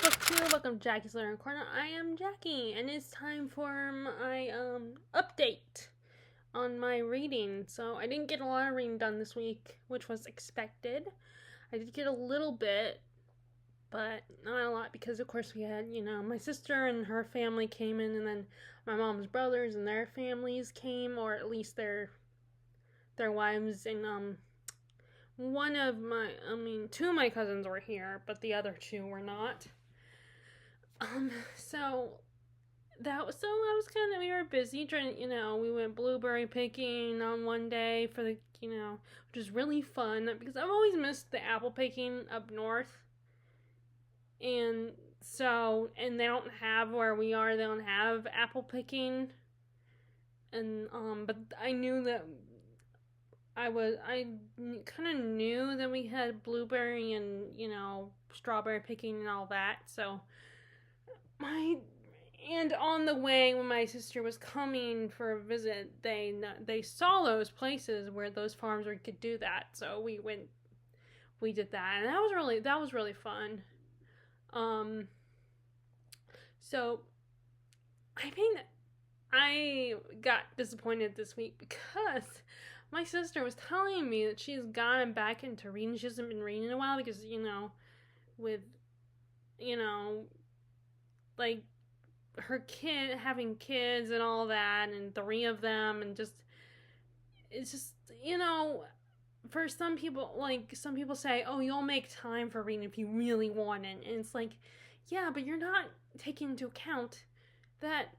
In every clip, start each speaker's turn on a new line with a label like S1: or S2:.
S1: Book 2, welcome to Jackie's Learning Corner. I am Jackie, and it's time for my update on my reading. So I didn't get a lot of reading done this week, which was expected. I did get a little bit, but not a lot because of course we had, my sister and her family came in, and then my mom's brothers and their families came, or at least their wives, and two of my cousins were here, but the other two were not. So we were busy trying, we went blueberry picking on one day for the, which is really fun because I've always missed the apple picking up north. And so, and they don't have where we are, they don't have apple picking. And, but I knew that I kind of knew that we had blueberry and, strawberry picking and all that. So, and on the way when my sister was coming for a visit, they saw those places where those farms where you could do that. So we did that, and that was really fun. So I got disappointed this week because my sister was telling me that she's gotten back into reading. She hasn't been reading in a while because, with, like her kid having kids and all that, and 3 of them, and it's just, for some people say, oh, you'll make time for reading if you really want it, and it's like, yeah, but you're not taking into account that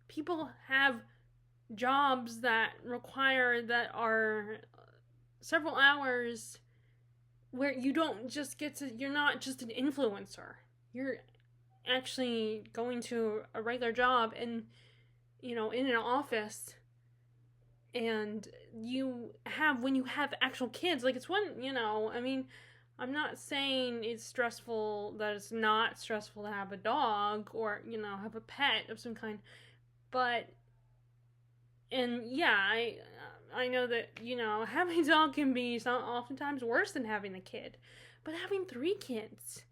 S1: people have jobs that are several hours where you don't just you're not just an influencer. You're actually going to a regular job and, in an office, and when you have actual kids, like it's one, I'm not saying it's stressful, that it's not stressful to have a dog or, have a pet of some kind, but, and yeah, I know that, having a dog can be oftentimes worse than having a kid, but having 3 kids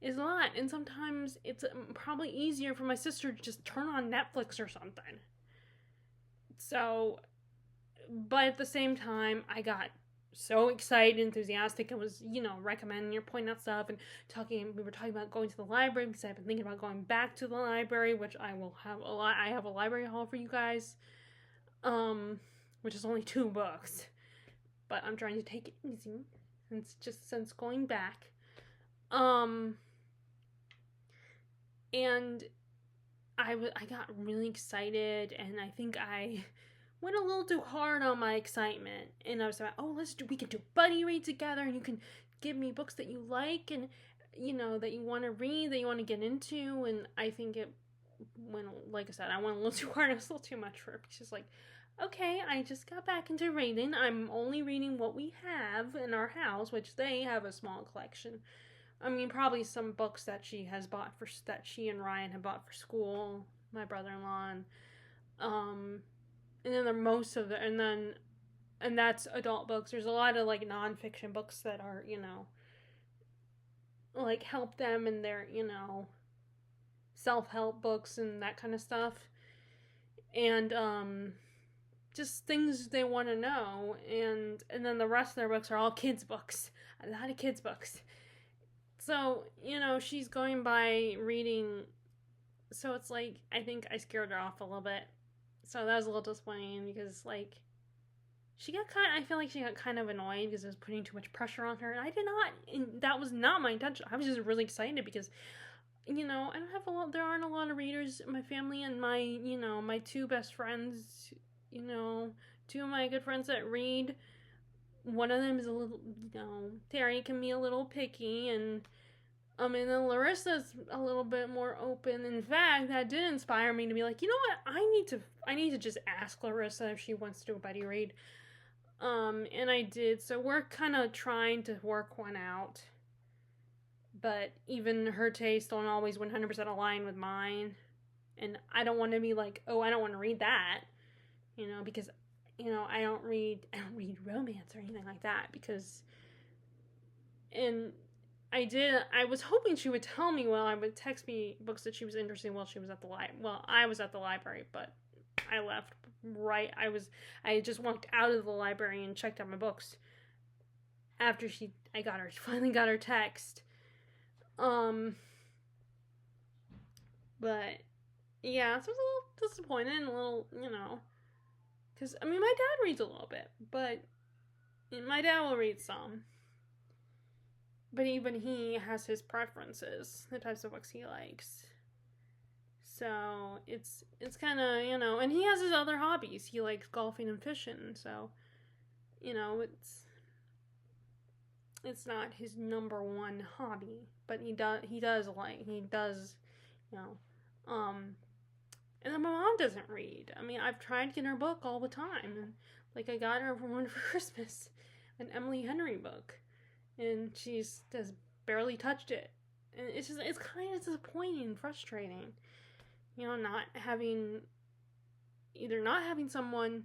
S1: is a lot, and sometimes it's probably easier for my sister to just turn on Netflix or something. So, but at the same time, I got so excited, enthusiastic, and was, recommending or pointing out stuff and we were talking about going to the library because I've been thinking about going back to the library, which I have a library haul for you guys, which is only 2 books, but I'm trying to take it easy since going back. And I got really excited, and I think I went a little too hard on my excitement, and I was like, oh, we can do buddy read together, and you can give me books that you like, and, that you want to read, that you want to get into, and I think like I said, I went a little too hard, it was a little too much for her. She's like, okay, I just got back into reading, I'm only reading what we have in our house, which they have a small collection. I mean, probably some books that she has bought that she and Ryan have bought for school, my brother-in-law, and then most of and that's adult books. There's a lot of like nonfiction books that are, like help them in their, self-help books and that kind of stuff, and just things they want to know, and then the rest of their books are all kids books, a lot of kids books. So, she's going by reading, so it's like, I think I scared her off a little bit. So that was a little disappointing because, like, I feel like she got kind of annoyed because it was putting too much pressure on her. And that was not my intention. I was just really excited because, there aren't a lot of readers in my family, and my 2 best friends, 2 of my good friends that read. One of them is a little, Terry can be a little picky, and then Larissa's a little bit more open. In fact, that did inspire me to be like, you know what, I need to just ask Larissa if she wants to do a buddy read. And I did, so we're kind of trying to work one out, but even her tastes don't always 100% align with mine, and I don't want to be like, oh, I don't want to read that, because I don't read romance or anything like that, because, and I was hoping she would tell me, I would text me books that she was interested in while she was at the library. Well, I was at the library, but I left right. I had just walked out of the library and checked out my books after she finally got her text. But yeah, so I was a little disappointed and a little, because I mean, my dad reads a little bit, but my dad will read some. But even he has his preferences, the types of books he likes. So it's kind of, and he has his other hobbies. He likes golfing and fishing, so it's not his number one hobby, but he does and then my mom doesn't read. I mean, I've tried to get her book all the time, and like I got her one for Christmas, an Emily Henry book, and she's just barely touched it, and it's kind of disappointing and frustrating, not having someone,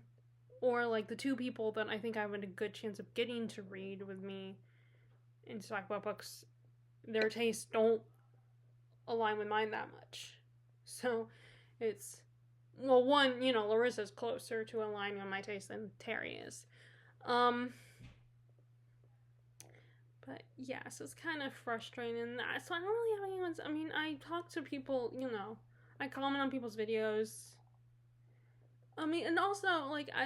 S1: or like the two people that I think I have a good chance of getting to read with me and to talk about books, their tastes don't align with mine that much. So it's, one, Larissa's closer to aligning on my taste than Terry is. But yeah, so it's kind of frustrating. So I don't really have anyone's. I mean, I talk to people, I comment on people's videos. I mean, and also, like, I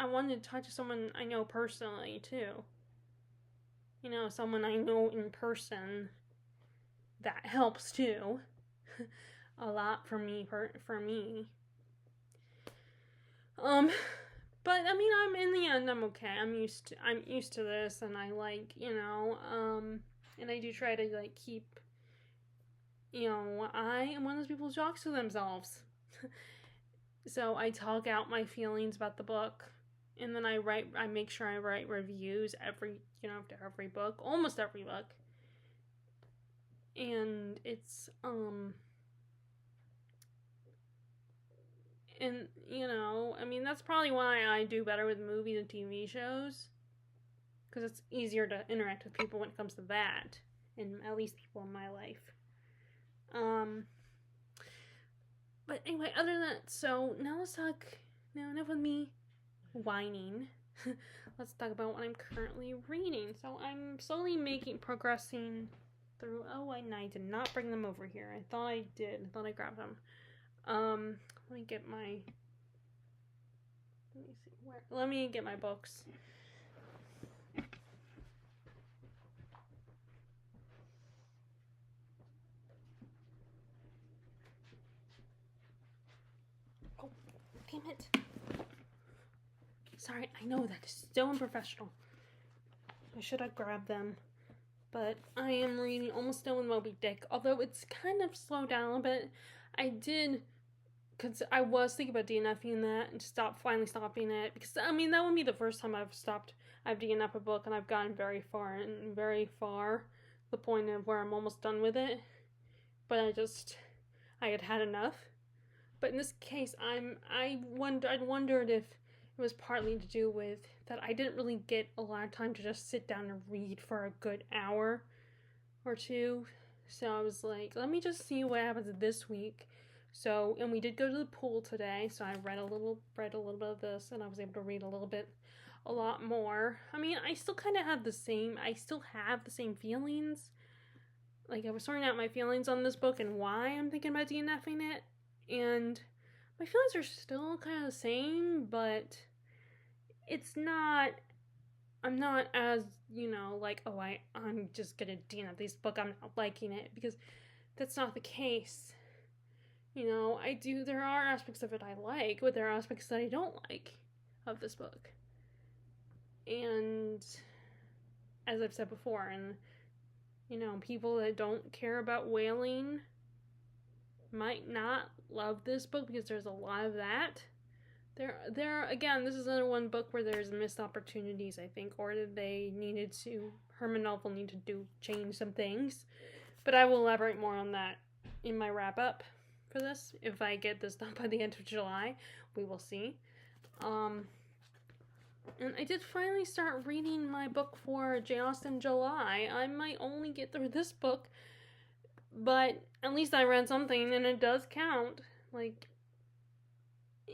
S1: wanted to talk to someone I know personally, too. Someone I know in person. That helps, too. A lot for me. But I mean, in the end, I'm okay. I'm used to this, and I like, and I do try to like keep, I am one of those people who talks to themselves. So I talk out my feelings about the book, and then I make sure I write reviews after every book, almost every book. And it's, and, I mean, that's probably why I do better with movies and TV shows. Because it's easier to interact with people when it comes to that. And at least people in my life. But anyway, other than that, so now let's talk, enough with me whining. Let's talk about what I'm currently reading. So I'm slowly progressing through, and I did not bring them over here. I thought I did. I thought I grabbed them. Let me get my books. Oh, damn it. Sorry, I know that is so unprofessional. I should have grabbed them. But I am reading, almost done with Moby Dick, although it's kind of slowed down a bit. Because I was thinking about DNFing that and finally stopping it. Because, I mean, that would be the first time I've DNF'd a book and I've gotten very far, the point of where I'm almost done with it. But I had enough. But in this case, I wondered if it was partly to do with that I didn't really get a lot of time to just sit down and read for a good hour or two. So I was like, let me just see what happens this week. So, and we did go to the pool today, so I read a little bit of this, and I was able to read a lot more. I mean, I still have the same feelings. Like, I was sorting out my feelings on this book and why I'm thinking about DNFing it, and my feelings are still kind of the same, but I'm not as, like, I'm just gonna DNF this book, I'm not liking it, because that's not the case. There are aspects of it I like, but there are aspects that I don't like of this book. And as I've said before, and, people that don't care about whaling might not love this book because there's a lot of that. Again, this is another one book where there's missed opportunities, I think, or Herman Melville needed to change some things. But I will elaborate more on that in my wrap-up for this. If I get this done by the end of July, we will see. And I did finally start reading my book for Jane Austen July. I might only get through this book, but at least I read something and it does count. Like,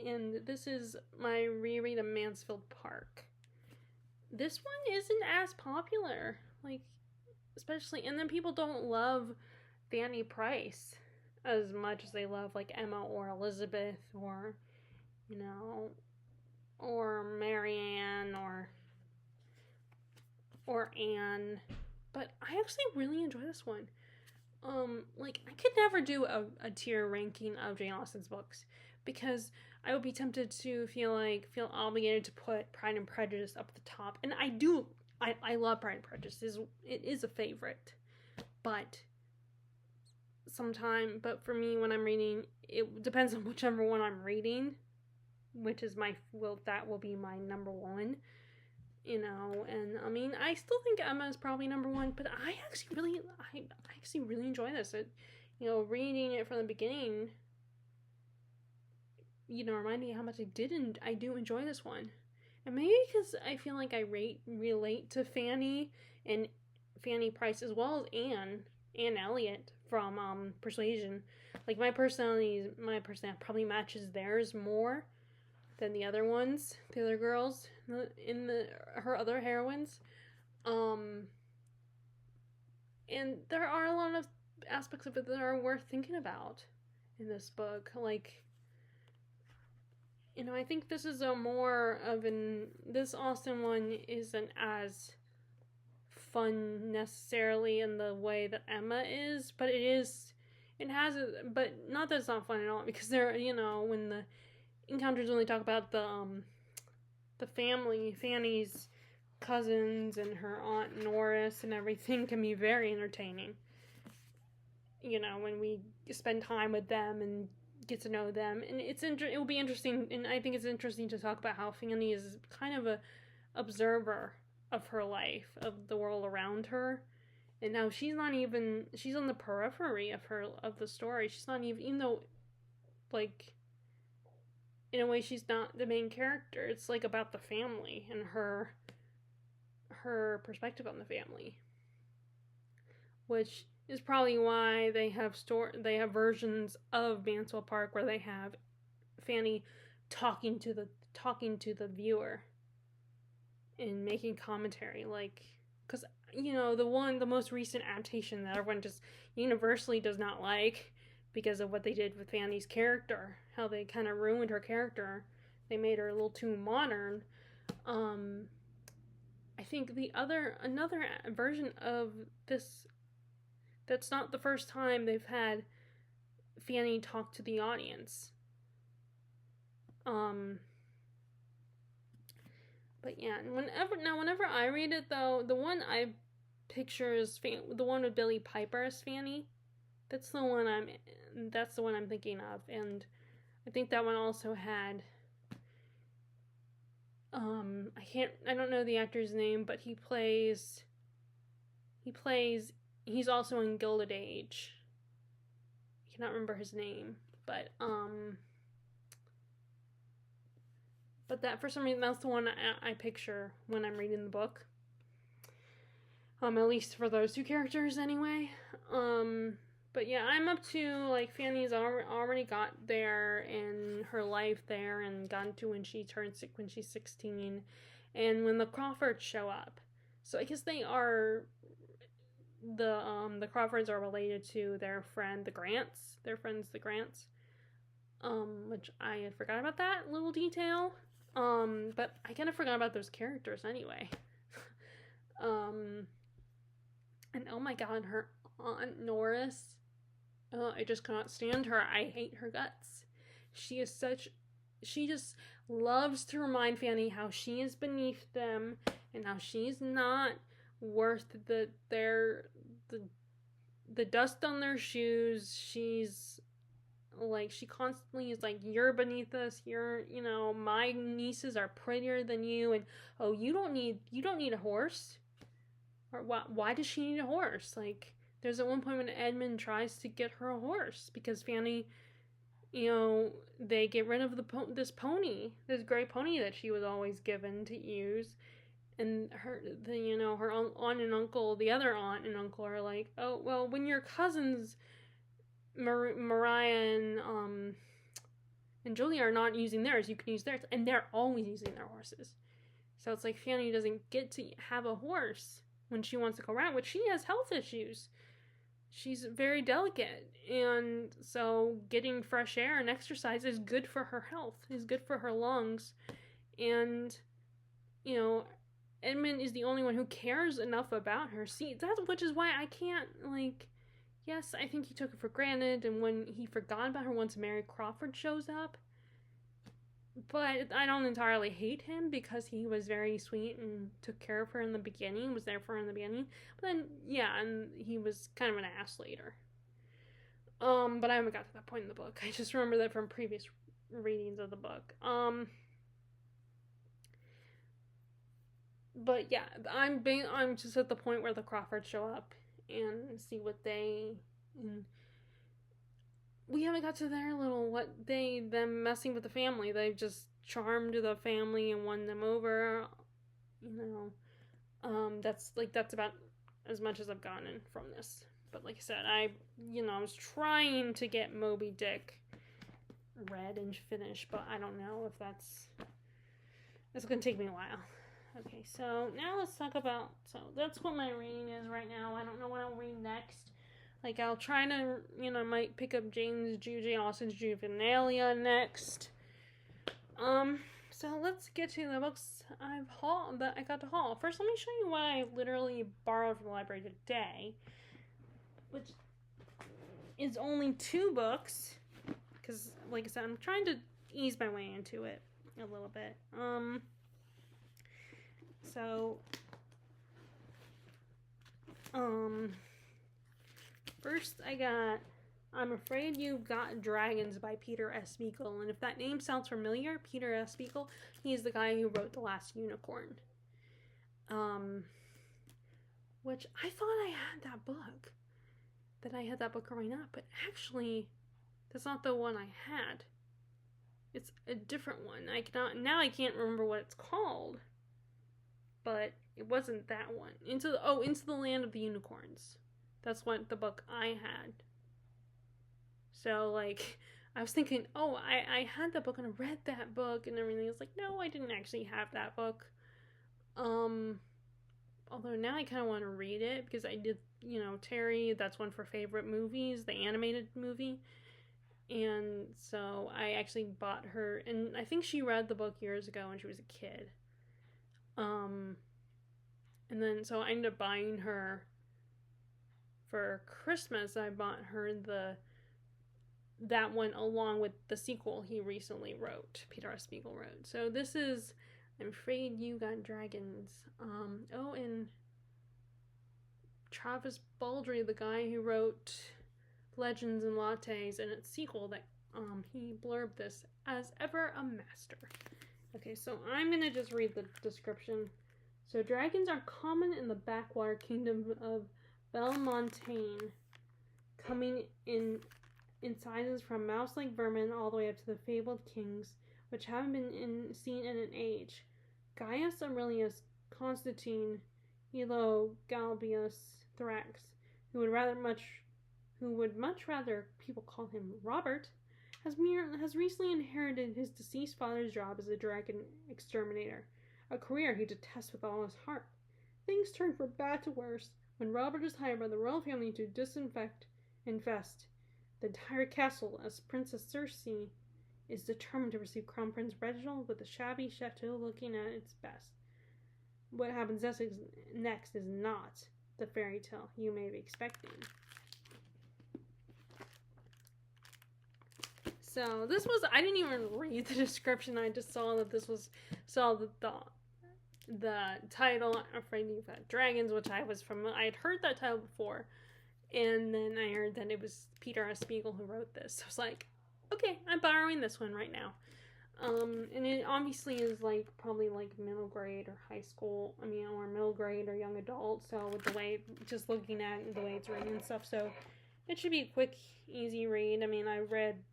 S1: and this is my reread of Mansfield Park. This one isn't as popular. Like, especially, and then people don't love Fanny Price as much as they love, like, Emma or Elizabeth or, you know, or Marianne or Anne. But I actually really enjoy this one. Like, I could never do a tier ranking of Jane Austen's books because I would be tempted to feel obligated to put Pride and Prejudice up at the top. And I do. I love Pride and Prejudice. It is a favorite. But but for me, when I'm reading, it depends on whichever one I'm reading, which is that will be my number one. You know, and I mean, I still think Emma is probably number one, but I actually really enjoy this. Reading it from the beginning, reminding me how much I do enjoy this one. And maybe because I feel like I relate to Fanny and Fanny Price as well as Anne Elliot from Persuasion. Like, my personality probably matches theirs more than the other girls her other heroines. And there are a lot of aspects of it that are worth thinking about in this book. Like, I think this is this Austen one isn't as fun necessarily in the way that Emma is, but but not that it's not fun at all, because when the encounters, when they talk about the family, Fanny's cousins and her aunt Norris and everything, can be very entertaining. When we spend time with them and get to know them, and it will be interesting, and I think it's interesting to talk about how Fanny is kind of a observer of her life, of the world around her, and now she's on the periphery of the story. She's not even though, like, in a way, she's not the main character. It's like about the family and her perspective on the family, which is probably why they have versions of Mansfield Park where they have Fanny talking to the viewer and making commentary, like, because the most recent adaptation that everyone just universally does not like because of what they did with Fanny's character, how they kind of ruined her character. They made her a little too modern. I think another version of this, that's not the first time they've had Fanny talk to the audience. But yeah, whenever I read it, though, the one I picture is the one with Billie Piper as Fanny. That's the one I'm thinking of, and I think that one also had I don't know the actor's name, but he's also in Gilded Age. I cannot remember his name, but that, for some reason, that's the one I picture when I'm reading the book. At least for those two characters, anyway. But yeah, I'm up to, like, Fanny's already got there in her life there, and gotten to when she's 16, and when the Crawfords show up. So I guess they are the Crawfords are related to their friends the Grants, which I had forgot about that little detail. But I kind of forgot about those characters anyway. And oh my god, her Aunt Norris, I just cannot stand her. I hate her guts. She just loves to remind Fanny how she is beneath them and how she's not worth the dust on their shoes. She's like, she constantly is like, you're beneath us, my nieces are prettier than you, and oh, you don't need a horse. Or why does she need a horse? Like, there's at one point when Edmund tries to get her a horse because Fanny you know, they get rid of this pony, this gray pony that she was always given to use. And her aunt and uncle, the other aunt and uncle, are like, oh well, when your cousins Mariah and Julia are not using theirs, you can use theirs, and they're always using their horses. So it's like Fanny doesn't get to have a horse when she wants to go around, which she has health issues. She's very delicate, and so getting fresh air and exercise is good for her health, is good for her lungs. And Edmund is the only one who cares enough about her. See, which is why I can't, yes, I think he took it for granted, and when he forgot about her once Mary Crawford shows up. But I don't entirely hate him because he was very sweet and took care of her in the beginning, was there for her in the beginning. But then, yeah, and he was kind of an ass later. But I haven't got to that point in the book. I just remember that from previous readings of the book. But yeah, I'm just at the point where the Crawfords show up and see what we haven't got to their them messing with the family. They've just charmed the family and won them over. That's about as much as I've gotten from this. But like I said, I was trying to get Moby Dick read and finished, but I don't know if it's going to take me a while. Okay, so now let's talk about, so that's what my reading is right now. I don't know what I'll read next. I'll try to, I might pick up Jane Austen's Juvenilia next. So let's get to the books that I got to haul. First, let me show you what I literally borrowed from the library today, which is only 2 books, because, like I said, I'm trying to ease my way into it a little bit. First I got I'm Afraid You've Got Dragons by Peter S. Beagle. And if that name sounds familiar, Peter S. Beagle, he's the guy who wrote The Last Unicorn. Which I thought I had that book. That I had that book growing up, but actually, that's not the one I had. It's a different one. I can't remember what it's called. But it wasn't that one. Into the Land of the Unicorns. That's what the book I had. So, I was thinking, I had that book and I read that book and everything. It's like, no, I didn't actually have that book. Although now I kind of want to read it because I did, Terry, that's one for favorite movies, the animated movie. And so I actually bought her, and I think she read the book years ago when she was a kid. And then, so I ended up buying her for Christmas. I bought her that one along with the sequel he recently wrote, Peter S. Beagle wrote. So this is I'm Afraid You Got Dragons. And Travis Baldree, the guy who wrote Legends and Lattes and its sequel, that he blurbed this as ever a master. Okay, so I'm gonna just read the description. So dragons are common in the backwater kingdom of Belmontaine, coming in sizes from mouse-like vermin all the way up to the fabled kings, which haven't been seen in an age. Gaius Aurelius Constantine Heliogabalus Thrax, who would much rather people call him Robert, has recently inherited his deceased father's job as a dragon exterminator, a career he detests with all his heart. Things turn from bad to worse when Robert is hired by the royal family to infest the entire castle, as Princess Circe is determined to receive Crown Prince Reginald with the shabby chateau looking at its best. What happens next is not the fairy tale you may be expecting. So this was, I didn't even read the description. I just saw that the title, I'm Afraid You've Got Dragons, which I had heard that title before. And then I heard that it was Peter S. Beagle who wrote this. So I was like, okay, I'm borrowing this one right now. And it obviously is probably middle grade or high school. Or middle grade or young adult. So with the way, just looking at the way it's written and stuff. So it should be a quick, easy read. I read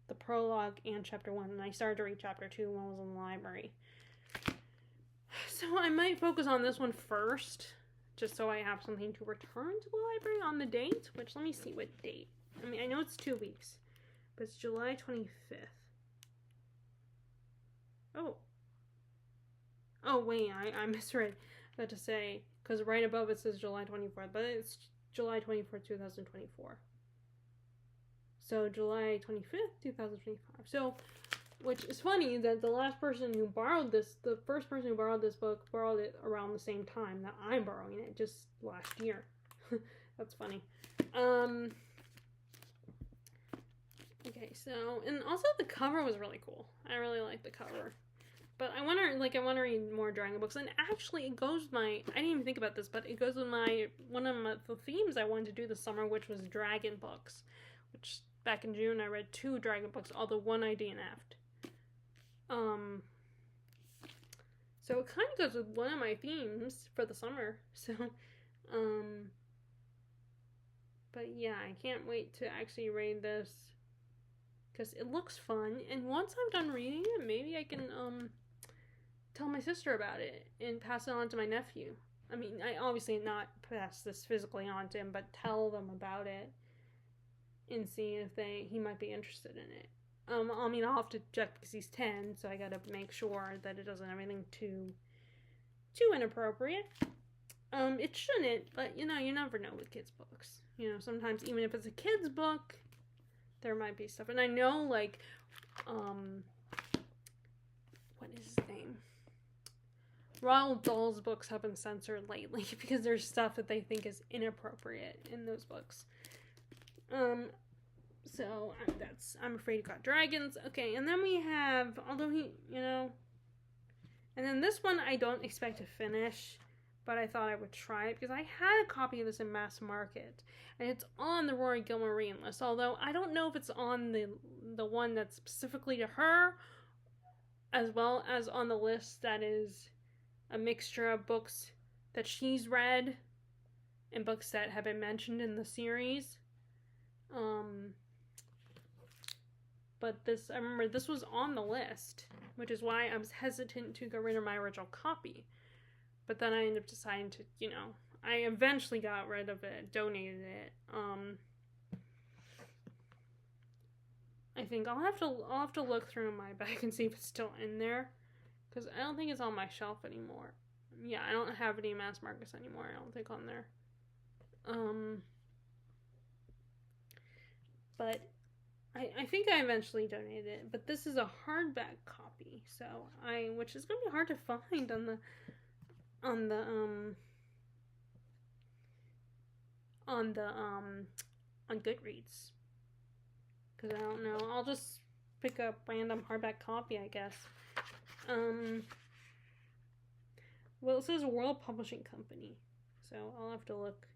S1: the prologue and chapter 1, and I started to read chapter 2 when I was in the library. So I might focus on this one first, just so I have something to return to the library on the date, which let me see what date. I mean, I know it's 2 weeks, but it's July 25th. Oh, wait, I misread. I had to say, because right above it says July 24th, but it's July 24th, 2024. So July 25th, 2025. So, which is funny that the first person who borrowed this book borrowed it around the same time that I'm borrowing it, just last year. That's funny. Okay, so, and also the cover was really cool. I really like the cover. But I want to read more Dragon books, and actually it goes with I didn't even think about this, but it goes with one of the themes I wanted to do this summer, which was Dragon books, which back in June I read 2 Dragon books, although one I DNF'd. So it kind of goes with one of my themes for the summer, so, but yeah, I can't wait to actually read this, because it looks fun, and once I'm done reading it, maybe I can, tell my sister about it and pass it on to my nephew. I mean, I obviously not pass this physically on to him, but tell them about it and see if he might be interested in it. I mean, I'll have to check because he's 10, so I gotta make sure that it doesn't have anything too inappropriate. It shouldn't, but you never know with kids' books. Sometimes even if it's a kid's book, there might be stuff. And I know, like, what is his name? Roald Dahl's books have been censored lately because there's stuff that they think is inappropriate in those books. So I'm Afraid You Got Dragons. Okay, and then we have, and then this one I don't expect to finish, but I thought I would try it because I had a copy of this in Mass Market, and it's on the Rory Gilmore reading list, although I don't know if it's on the one that's specifically to her, as well as on the list that is a mixture of books that she's read and books that have been mentioned in the series. But I remember this was on the list, which is why I was hesitant to get rid of my original copy. But then I ended up deciding to, I eventually got rid of it, donated it. I think I'll have to look through my bag and see if it's still in there, because I don't think it's on my shelf anymore. Yeah, I don't have any Mass Markets anymore. I don't think on there. But I think I eventually donated it. But this is a hardback copy, which is gonna be hard to find on Goodreads, because I don't know. I'll just pick up random hardback copy, I guess. Well, it says World Publishing Company, so I'll have to look.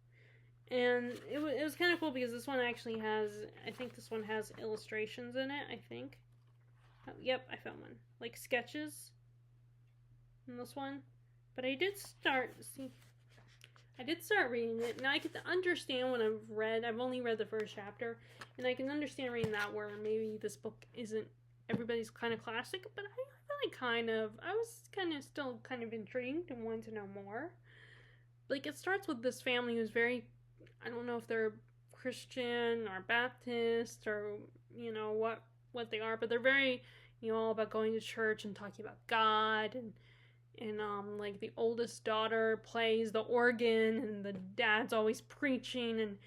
S1: And it was kind of cool because this one actually has, I think this one has illustrations in it, I think. Oh, yep, I found one. Like sketches in this one. But I did start reading it. Now I can understand what I've only read the first chapter, and I can understand reading that where maybe this book isn't everybody's kind of classic, but I was still kind of intrigued and wanted to know more. Like, it starts with this family who's very, I don't know if they're Christian or Baptist or, what they are, but they're very, all about going to church and talking about God, and like the oldest daughter plays the organ and the dad's always preaching,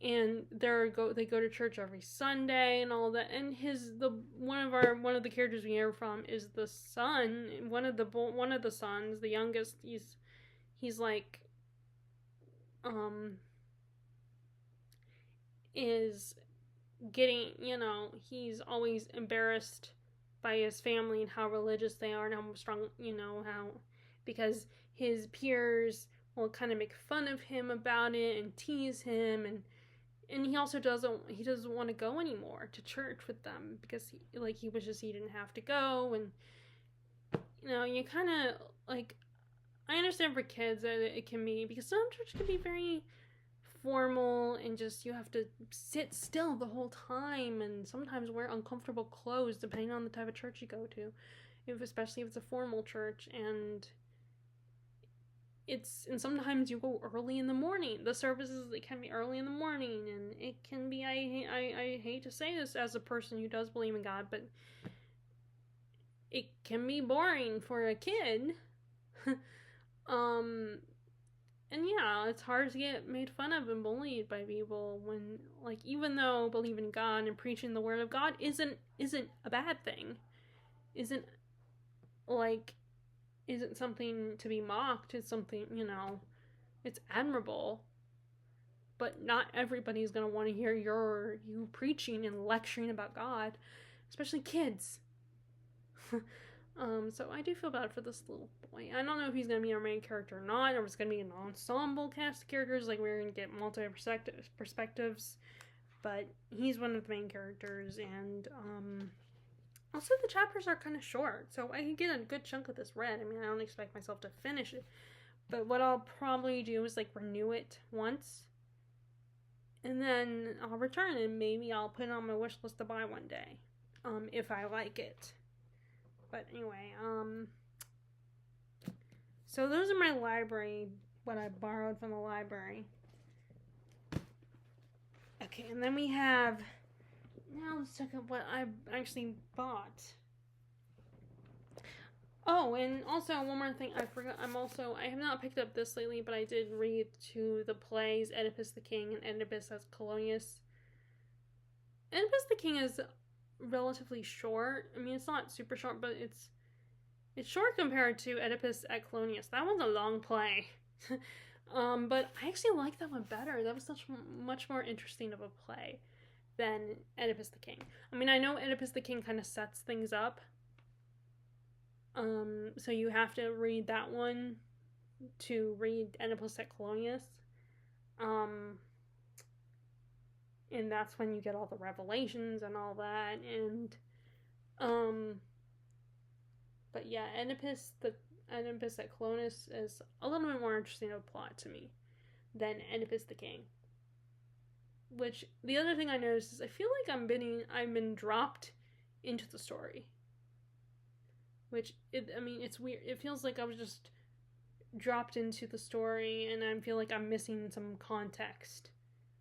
S1: and they go to church every Sunday and all that. And one of the characters we hear from is the son, one of the sons, the youngest. He's like is getting, he's always embarrassed by his family and how religious they are and how strong, because his peers will kind of make fun of him about it and tease him, and he also doesn't want to go anymore to church with them because he didn't have to go. And you kind of like, I understand for kids that it can be, because some church can be very formal and just you have to sit still the whole time and sometimes wear uncomfortable clothes depending on the type of church you go to, especially if it's a formal church. And sometimes you go early in the morning. The services, it can be early in the morning, and it can be, I hate to say this as a person who does believe in God, but it can be boring for a kid. And yeah, it's hard to get made fun of and bullied by people when, like, even though believing in God and preaching the word of God isn't a bad thing, isn't something to be mocked. It's something, it's admirable. But not everybody's gonna want to hear you preaching and lecturing about God, especially kids. So I do feel bad for this little boy. I don't know if he's gonna be our main character or not, or if it's gonna be an ensemble cast of characters, like we're gonna get perspectives. But he's one of the main characters, and also the chapters are kind of short, so I can get a good chunk of this read. I mean, I don't expect myself to finish it, but what I'll probably do is like renew it once, and then I'll return, and maybe I'll put it on my wish list to buy one day, if I like it. But anyway, so those are my library, what I borrowed from the library. Okay, and then we have, now let's check out what I actually bought. Oh, and also one more thing I forgot. I have not picked up this lately, but I did read to the plays Oedipus the King and Oedipus as Colonius. Oedipus the King is relatively short. I mean, it's not super short, but it's short compared to Oedipus at Colonius. That one's a long play. But I actually like that one better. That was much more interesting of a play than Oedipus the King. I mean, I know Oedipus the King kind of sets things up. So you have to read that one to read Oedipus at Colonius. And that's when you get all the revelations and all that. And, but yeah, Oedipus at Colonius is a little bit more interesting of a plot to me than Oedipus the King. Which, the other thing I noticed is I feel like I've been dropped into the story. Which, it's weird. It feels like I was just dropped into the story, and I feel like I'm missing some context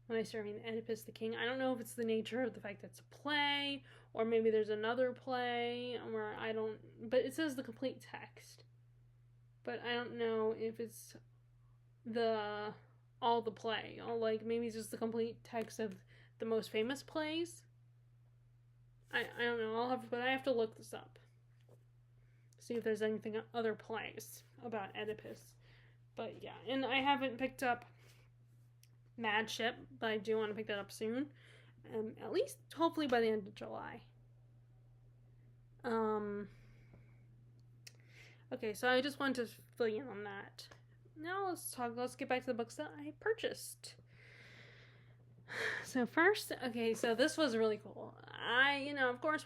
S1: when I start reading Oedipus the King. I don't know if it's the nature of the fact that it's a play, or maybe there's another play where but it says the complete text. But I don't know if it's all the play, or like maybe it's just the complete text of the most famous plays. I don't know. But I have to look this up. See if there's anything other plays about Oedipus. But yeah, and I haven't picked up Mad Ship, but I do want to pick that up soon. At least, hopefully, by the end of July. Okay, so I just wanted to fill you in on that. Now let's get back to the books that I purchased. So first, so this was really cool. Of course,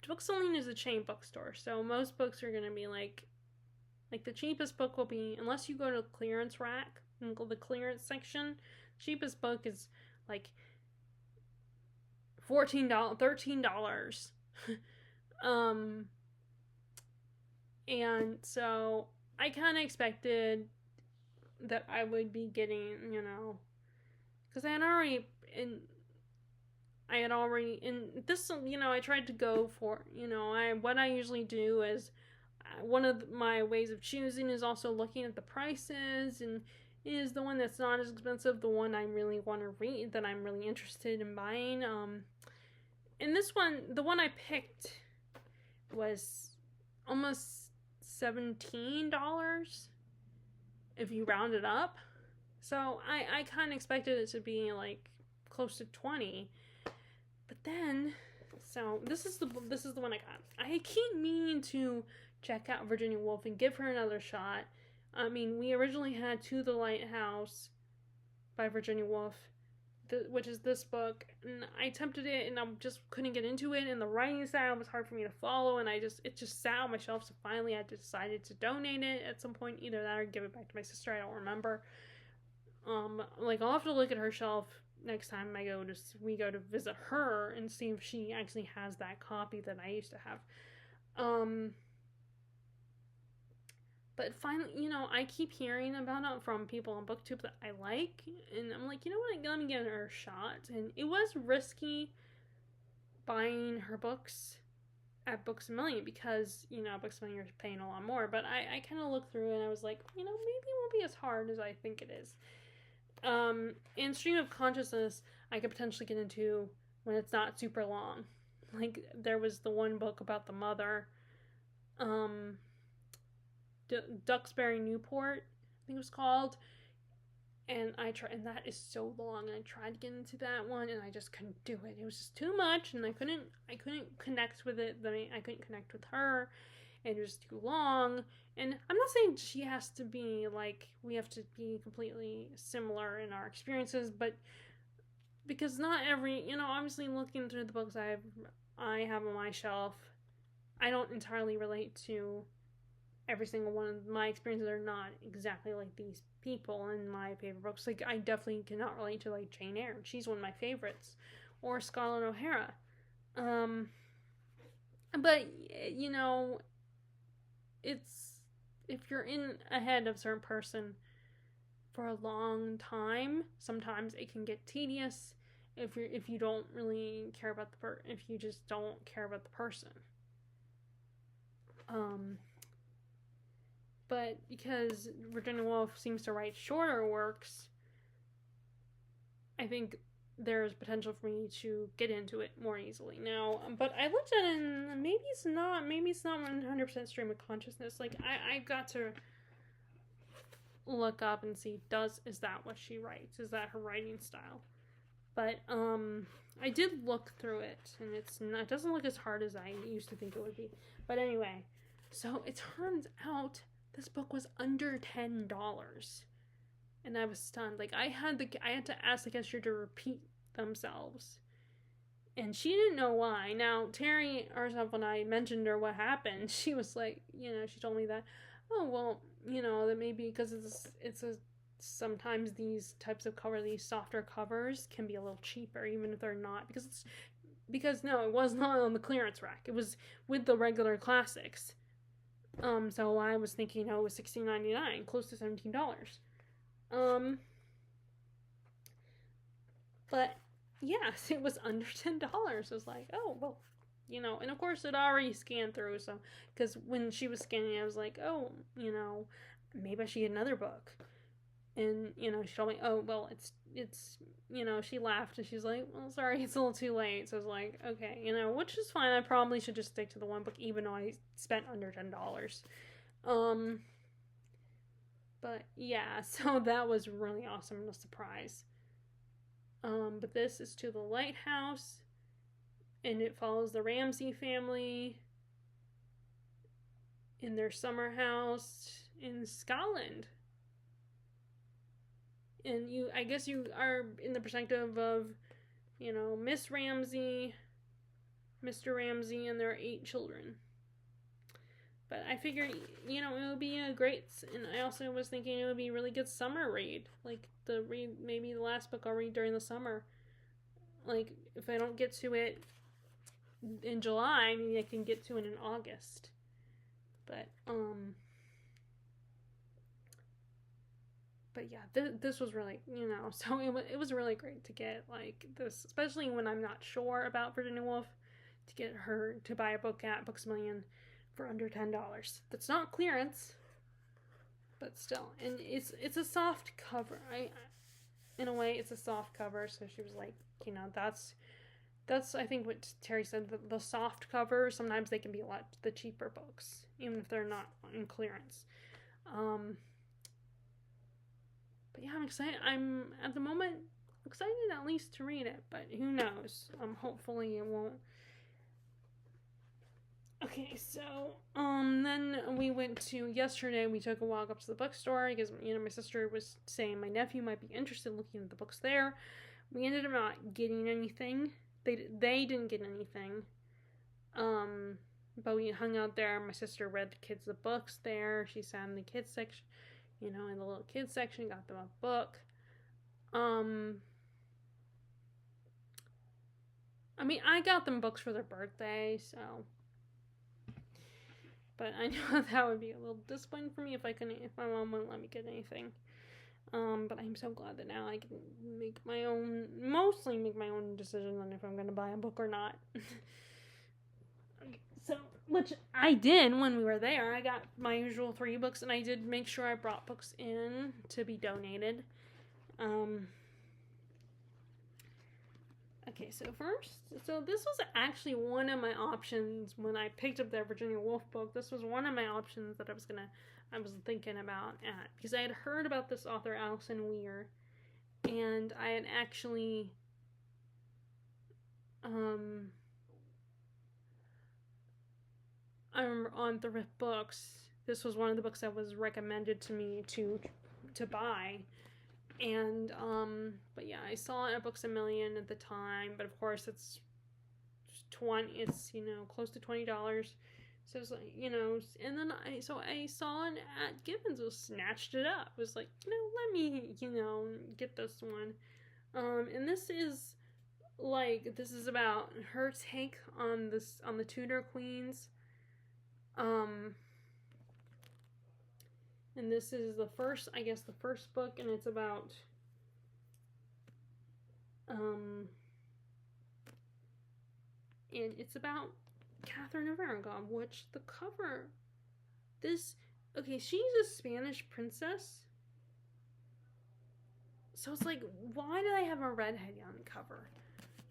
S1: Bookselling is a chain bookstore, so most books are going to be like the cheapest book will be, unless you go to the clearance rack, and go to the clearance section, cheapest book is like $13. And so I kind of expected that I would be getting, because I tried to go for, what I usually do is, one of my ways of choosing is also looking at the prices, and is the one that's not as expensive the one I really want to read, that I'm really interested in buying. And this one, the one I picked was almost $17 if you round it up. So I kind of expected it to be like close to 20. But then, so this is the one I got. I keep meaning to check out Virginia Woolf and give her another shot. I mean, we originally had To the Lighthouse by Virginia Woolf, which is this book, and I attempted it, and I just couldn't get into it, and the writing style was hard for me to follow, and it just sat on my shelf, so finally I decided to donate it at some point, either that or give it back to my sister, I don't remember. Like I'll have to look at her shelf next time we go to visit her and see if she actually has that copy that I used to have. Um, but finally, I keep hearing about it from people on BookTube that I like, and I'm like, you know what, let me give her a shot. And it was risky buying her books at Books a Million because, Books a Million you're paying a lot more. But I kind of looked through and I was like, maybe it won't be as hard as I think it is. And Stream of Consciousness, I could potentially get into when it's not super long. Like, there was the one book about the mother, um, Duxbury Newport, I think it was called. And and that is so long. And I tried to get into that one, and I just couldn't do it. It was just too much, and I couldn't connect with it. I couldn't connect with her, and it was too long. And I'm not saying she has to be like we have to be completely similar in our experiences, but because not every, obviously looking through the books I have on my shelf, I don't entirely relate to every single one of my experiences are not exactly like these people in my favorite books. Like, I definitely cannot relate to, like, Jane Eyre. She's one of my favorites. Or Scarlett O'Hara. But, it's... If you're in a head of a certain person for a long time, sometimes it can get tedious if you don't really care about if you just don't care about the person. But because Virginia Woolf seems to write shorter works, I think there's potential for me to get into it more easily now. But I looked at it and maybe it's not 100% stream of consciousness. Like, I've got to look up and see, is that what she writes? Is that her writing style? But I did look through it, and it doesn't look as hard as I used to think it would be. But anyway, so it turns out this book was under $10, and I was stunned. Like, I had to ask the cashier to repeat themselves, and she didn't know why. Now, Terry herself, when I mentioned her what happened, she was like, she told me that, oh well, that maybe because sometimes these types of these softer covers can be a little cheaper, even if they're not, because no, it was not on the clearance rack. It was with the regular classics. So I was thinking, it was $16.99, close to $17. But yes, it was under $10. I was like, oh well, and of course it already scanned through. So because when she was scanning, I was like, oh, maybe I should get another book. And, she told me, oh, well, it's she laughed and she's like, well, sorry, it's a little too late. So I was like, okay, which is fine. I probably should just stick to the one book, even though I spent under $10. But yeah, so that was really awesome and a surprise. But this is To the Lighthouse, and it follows the Ramsay family in their summer house in Scotland. And I guess you are in the perspective of, Miss Ramsay, Mr. Ramsay, and their 8 children. But I figured, it would be a great, and I also was thinking it would be a really good summer read. Like, maybe the last book I'll read during the summer. Like, if I don't get to it in July, maybe I can get to it in August. But yeah, this was really, so it was really great to get, like, this, especially when I'm not sure about Virginia Woolf, to get her to buy a book at Books A Million for under $10. That's not clearance, but still. And it's a soft cover. In a way, it's a soft cover, so she was like, that's I think what Terry said, the soft covers, sometimes they can be the cheaper books, even if they're not in clearance. But yeah, I'm excited. I'm at the moment excited at least to read it, but who knows? Hopefully it won't. Okay, so then yesterday we took a walk up to the bookstore because my sister was saying my nephew might be interested in looking at the books there. We ended up not getting anything. They didn't get anything. But we hung out there. My sister read the kids the books there. She sat in the kids section, in the little kids section, got them a book. Um, I mean, I got them books for their birthday, so. But I know that would be a little disappointing for me if if my mom wouldn't let me get anything. But I'm so glad that now I can mostly make my own decision on if I'm going to buy a book or not. So, which I did when we were there. I got my usual 3 books, and I did make sure I brought books in to be donated. Okay, so this was actually one of my options when I picked up that Virginia Woolf book. This was one of my options that I was thinking about because I had heard about this author, Alison Weir, and I had actually, I remember on Thrift Books, this was one of the books that was recommended to me to buy. And but yeah, I saw it at Books A Million at the time, but of course it's close to $20. So it's like, and then I saw it at Gibbons, was snatched it up. It was like, let me, get this one. And this is about her take on the Tudor queens. And this is the first book, and it's about and it's about Catherine of Aragon, which the cover, she's a Spanish princess. So it's like, why do they have a redhead on the cover?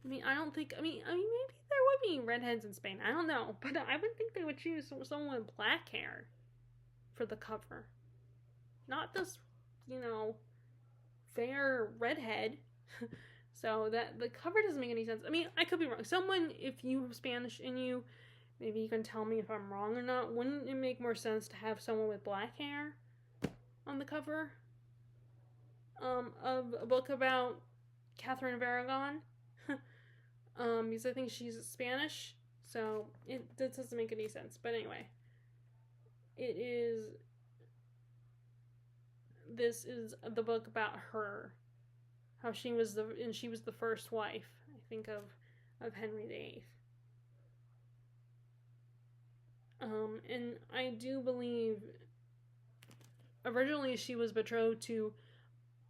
S1: I mean, maybe there would be redheads in Spain. I don't know, but I would think they would choose someone with black hair for the cover. Not this, fair redhead. So that the cover doesn't make any sense. I mean, I could be wrong. Someone, if you have Spanish in you, maybe you can tell me if I'm wrong or not. Wouldn't it make more sense to have someone with black hair on the cover of a book about Catherine of Aragon? Because I think she's Spanish, so that doesn't make any sense. But anyway, this is the book about her, how she was the first wife, I think, of Henry VIII. And I do believe originally she was betrothed to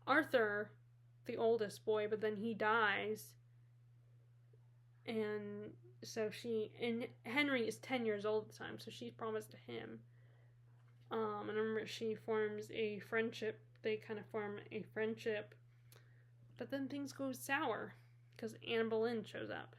S1: Arthur, the oldest boy, but then he dies, and so Henry is 10 years old at the time, so she's promised to him. And I remember she forms a friendship. They kind of form a friendship, but then things go sour because Anne Boleyn shows up.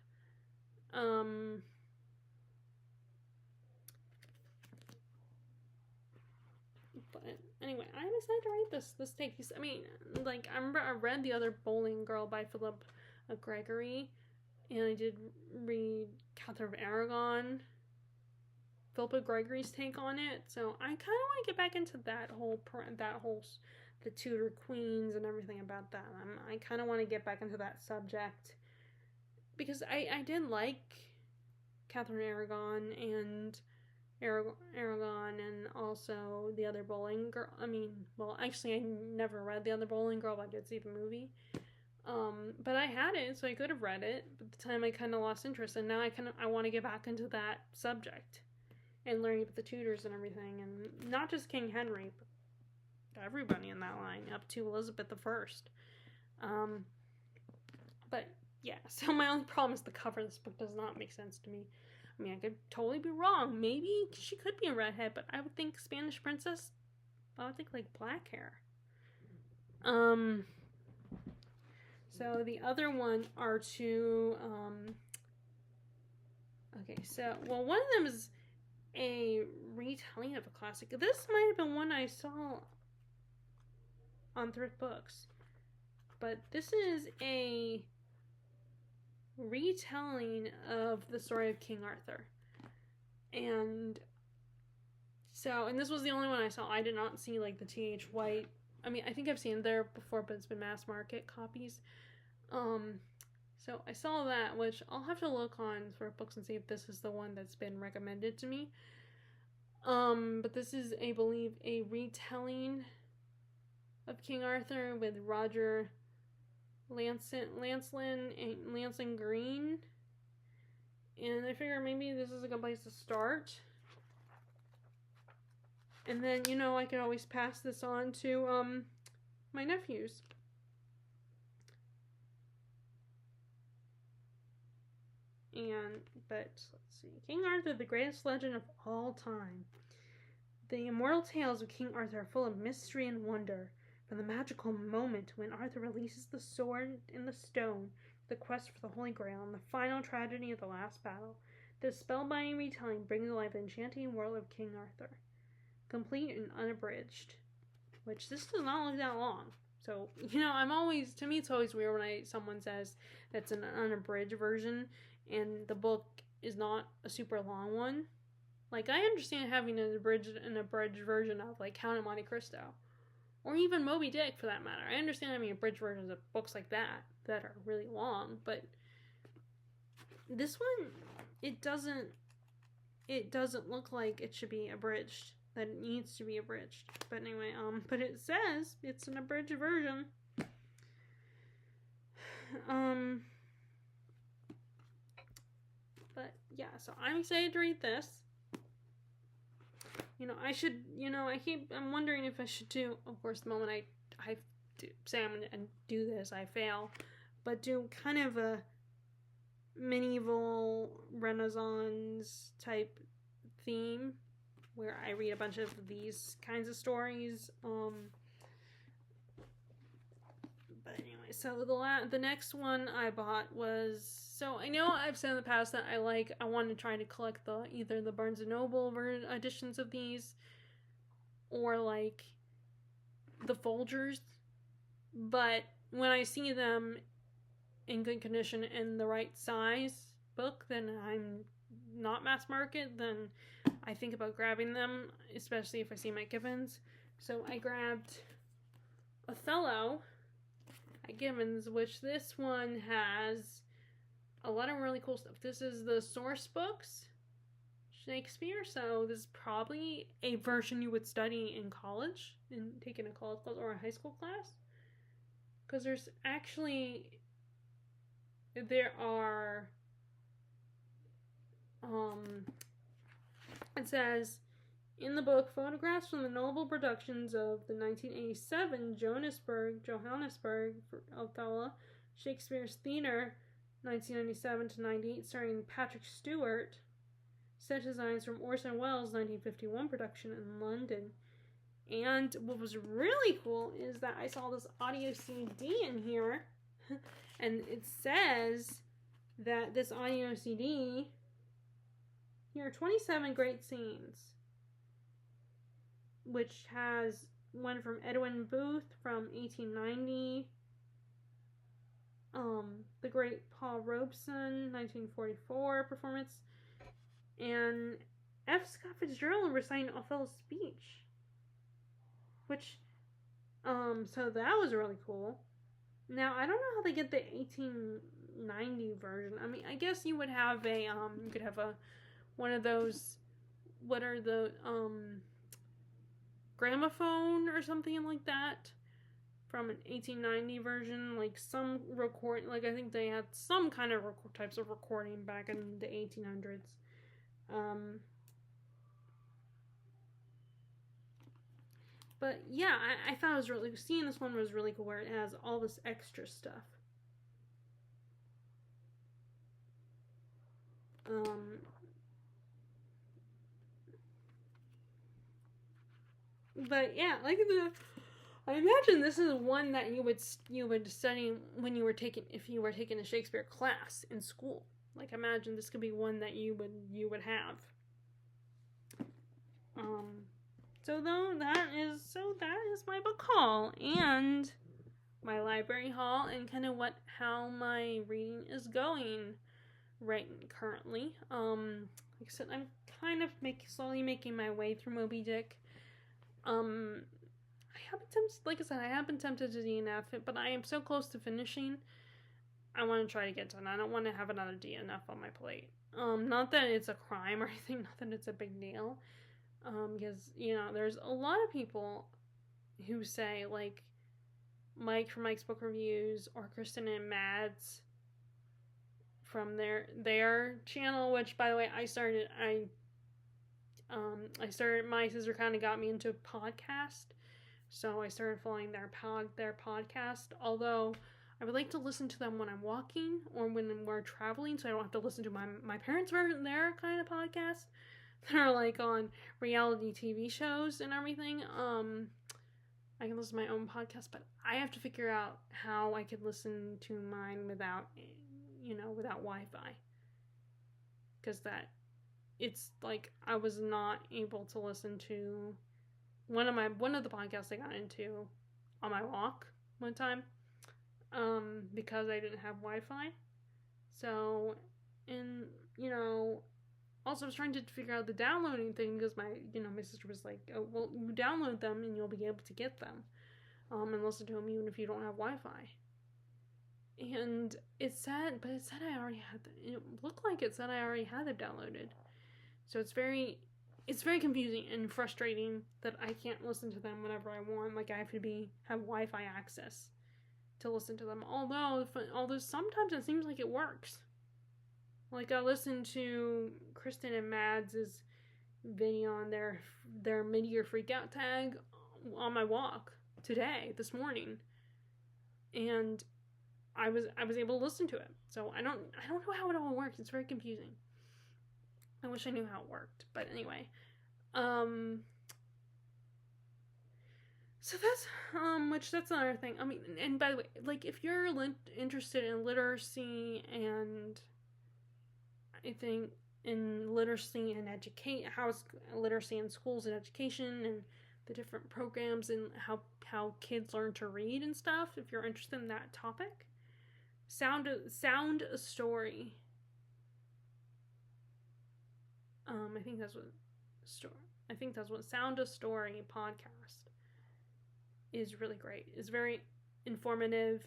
S1: But anyway, I decided to write this take. I mean, I remember I read The Other Bowling Girl by Philip Gregory, and I did read Catherine of Aragon, Philippa Gregory's take on it. So I kind of want to get back into that whole the Tudor queens and everything about that. I kind of want to get back into that subject because I did like Catherine Aragon and also The Other Bowling Girl. I mean, well, actually, I never read The Other Bowling Girl, but I did see the movie. But I had it, so I could have read it. But at the time, I kind of lost interest, and now I want to get back into that subject and learning about the Tudors and everything, and not just King Henry, but everybody in that line up to Elizabeth I. But yeah, so my only problem is the cover. This book does not make sense to me. I mean, I could totally be wrong. Maybe she could be a redhead, but I would think Spanish princess. I would think black hair. So the other one are two. Okay, so one of them is a retelling of a classic. This might have been one I saw on Thrift Books, but this is a retelling of the story of King Arthur. And this was the only one I saw. I did not see the T.H. White. I mean, I think I've seen it there before, but it's been mass market copies. So I saw that, which I'll have to look on Thrift Books and see if this is the one that's been recommended to me. But this is, I believe, a retelling of King Arthur with Roger Lansing Green. And I figure maybe this is a good place to start. And then, I could always pass this on to my nephews. But let's see. King Arthur, the greatest legend of all time. The immortal tales of King Arthur are full of mystery and wonder. From the magical moment when Arthur releases the sword in the stone, the quest for the Holy Grail, and the final tragedy of the last battle, this spellbinding retelling brings to life the enchanting world of King Arthur, complete and unabridged. Which this does not look that long. So, to me it's always weird when someone says that's an unabridged version and the book is not a super long one. Like, I understand having an abridged version of, like, Count of Monte Cristo. Or even Moby Dick, for that matter. I understand having abridged versions of books like that are really long, but this one, it doesn't look like it should be abridged. That it needs to be abridged. But anyway, but it says it's an abridged version. But yeah, so I'm excited to read this. I'm wondering if I should do, of course, the moment I say I'm going to do this, I fail, but do kind of a medieval Renaissance type theme where I read a bunch of these kinds of stories. But anyway, so the next one I bought was, so I know I've said in the past that I want to try to collect either the Barnes & Noble editions of these or like the Folgers, but when I see them in good condition and the right size book, then I'm not mass market, then I think about grabbing them, especially if I see Mike Gibbons. So I grabbed Othello at Gibbons, which this one has a lot of really cool stuff. This is the source books, Shakespeare, so this is probably a version you would study in college, and take in a college class or a high school class. Because it says, in the book, photographs from the notable productions of the 1987 Johannesburg Othello, Shakespeare's Theatre, 1997 to 98, starring Patrick Stewart, set designs from Orson Welles' 1951 production in London. And what was really cool is that I saw this audio CD in here, and it says that this audio CD, here are 27 great scenes, which has one from Edwin Booth from 1890, the great Paul Robeson, 1944 performance, and F. Scott Fitzgerald reciting Othello's speech, which, so that was really cool. Now, I don't know how they get the 1890 version. I mean, I guess you would have one of those, what are the, gramophone or something like that from an 1890 version, like some I think they had some kind of types of recording back in the 1800s. But yeah, I thought it was really, seeing this one was really cool, where it has all this extra stuff. But yeah, I imagine this is one that you would study when you were if you were taking a Shakespeare class in school. Like, imagine this could be one that you would have. So that is my book haul and my library haul, and kind of how my reading is going right currently. Like I said, I'm kind of slowly making my way through Moby Dick. I have been tempted to DNF it, but I am so close to finishing. I want to try to get done. I don't want to have another DNF on my plate. Not that it's a crime or anything, not that it's a big deal. Because, there's a lot of people who say, like, Mike from Mike's Book Reviews or Kristen and Mads from their channel, which, by the way, I started. My sister kind of got me into podcast, so I started following their podcast. Although I would like to listen to them when I'm walking or when we're traveling, so I don't have to listen to my parents' their kind of podcast. They're like on reality TV shows and everything. I can listen to my own podcast, but I have to figure out how I could listen to mine without Wi-Fi, because it's like I was not able to listen to one of the podcasts I got into on my walk one time, because I didn't have Wi-Fi. So, and also I was trying to figure out the downloading thing, because my sister was like, oh, well, you download them and you'll be able to get them, and listen to them even if you don't have Wi-Fi. And it said I already had them. It looked like it said I already had them downloaded. So it's very confusing and frustrating that I can't listen to them whenever I want. Like, I have to have Wi-Fi access to listen to them. Although sometimes it seems like it works. Like, I listened to Kristen and Mads' video on their mid-year freakout tag on my walk this morning, and I was able to listen to it. So I don't know how it all works. It's very confusing. I wish I knew how it worked, but anyway. So that's another thing. I mean, and by the way, like, if you're interested in literacy, and I think in literacy and literacy in schools and education and the different programs and how kids learn to read and stuff, if you're interested in that topic, Sound a Story. I think that's what Sound a Story podcast is really great. It's very informative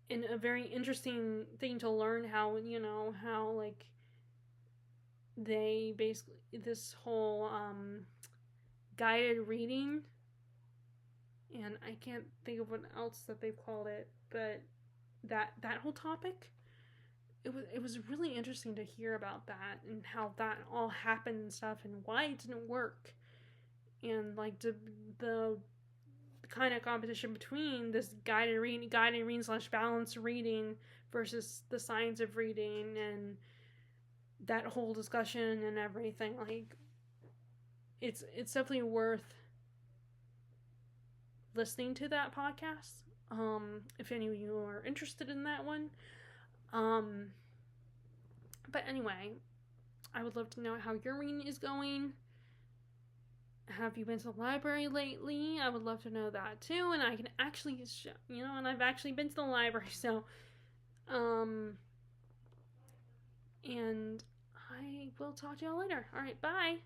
S1: and a very interesting thing to learn how like they basically this whole guided reading, and I can't think of what else that they've called it, but that whole topic, it was really interesting to hear about that and how that all happened and stuff, and why it didn't work, and like the kind of competition between this guided reading / balanced reading versus the science of reading, and that whole discussion and everything. Like, it's definitely worth listening to that podcast, if any of you are interested in that one. But anyway, I would love to know how your reading is going. Have you been to the library lately? I would love to know that too, and I can actually and I've actually been to the library, so and I will talk to y'all later. All right, bye.